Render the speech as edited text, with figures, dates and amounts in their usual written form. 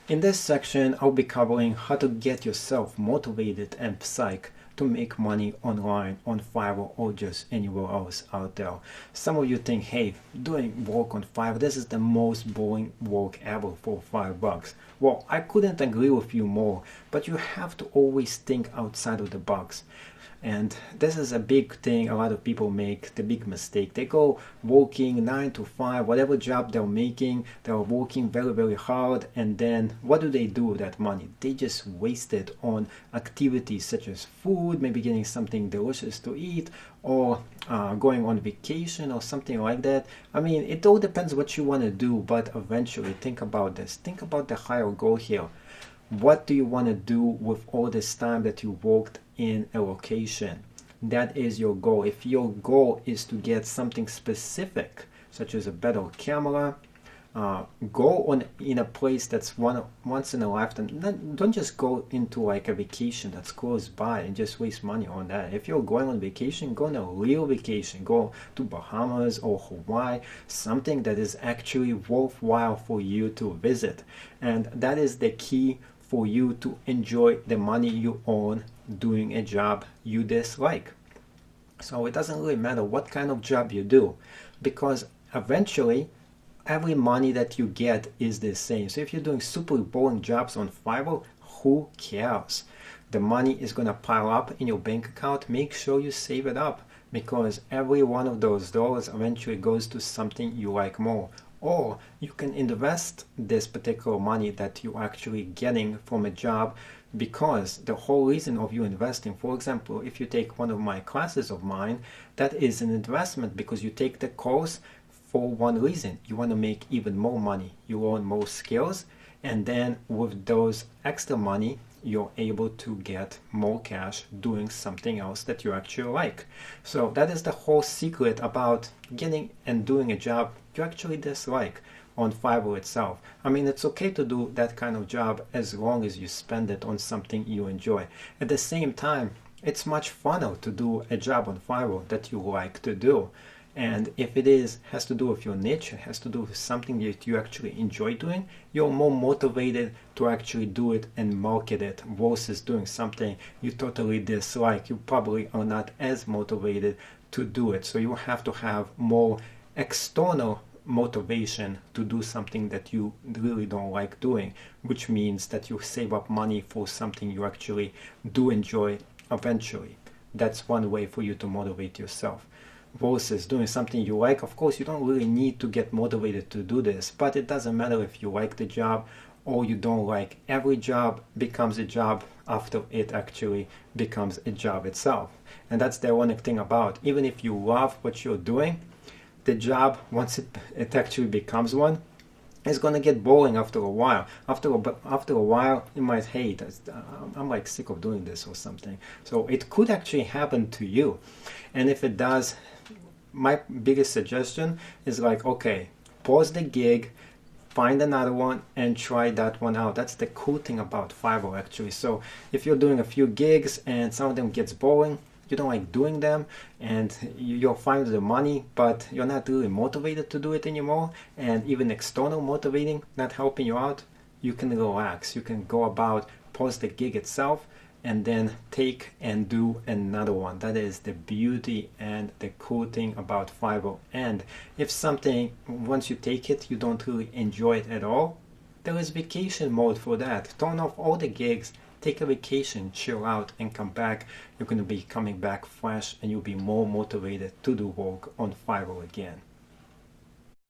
In this section, I'll be covering how to get yourself motivated and psyched to make money online on Fiverr or just anywhere else out there. Some of you think, hey, doing work on Fiverr, this is the most boring work ever for $5. Well, I couldn't agree with you more, but you have to always think outside of the box. And this is a big thing a lot of people make, the big mistake. They go working 9 to 5, whatever job they're making, they're working very, very hard, and then what do they do with that money? They just waste it on activities such as food, maybe getting something delicious to eat, or going on vacation or something like that. I mean, it all depends what you want to do, but eventually think about this. Think about the higher goal here. What do you want to do with all this time that you worked in a location? That is your goal. If your goal is to get something specific, such as a better camera, go on in a place that's once in a lifetime. Don't just go into like a vacation that's close by and just waste money on that. If you're going on vacation, go on a real vacation. Go to Bahamas or Hawaii, something that is actually worthwhile for you to visit. And that is the key for you to enjoy the money you earn doing a job you dislike. So it doesn't really matter what kind of job you do, because eventually every money that you get is the same. So if you're doing super boring jobs on Fiverr, who cares? The money is going to pile up in your bank account. Make sure you save it up, because every one of those dollars eventually goes to something you like more. Or you can invest this particular money that you're actually getting from a job, because the whole reason of you investing, for example, if you take one of my classes of mine, that is an investment, because you take the course for one reason. You want to make even more money. You learn more skills, and then with those extra money, you're able to get more cash doing something else that you actually like. So that is the whole secret about getting and doing a job you actually dislike on Fiverr itself. I mean, it's okay to do that kind of job as long as you spend it on something you enjoy. At the same time, it's much funner to do a job on Fiverr that you like to do. And if it has to do with your niche, it has to do with something that you actually enjoy doing, you're more motivated to actually do it and market it, versus doing something you totally dislike. You probably are not as motivated to do it. So you have to have more external motivation to do something that you really don't like doing, which means that you save up money for something you actually do enjoy eventually. That's one way for you to motivate yourself. Versus doing something you like. Of course, you don't really need to get motivated to do this, but it doesn't matter if you like the job or you don't like. Every job becomes a job after it actually becomes a job itself. And that's the ironic thing about, even if you love what you're doing, the job, once it actually becomes one, is going to get boring after a while. After a while, you might hate it. I'm like sick of doing this or something. So it could actually happen to you. And if it does, my biggest suggestion is like, okay, pause the gig, find another one and try that one out. That's the cool thing about Fiverr actually. So if you're doing a few gigs and some of them gets boring, you don't like doing them, and you're fine with the money, but you're not really motivated to do it anymore, and even external motivating not helping you out, you can relax. You can go about, pause the gig itself, and then take and do another one. That is the beauty and the cool thing about Fiverr. And if something, once you take it, you don't really enjoy it at all, there is vacation mode for that. Turn off all the gigs, take a vacation, chill out, and come back. You're going to be coming back fresh, and you'll be more motivated to do work on Fiverr again.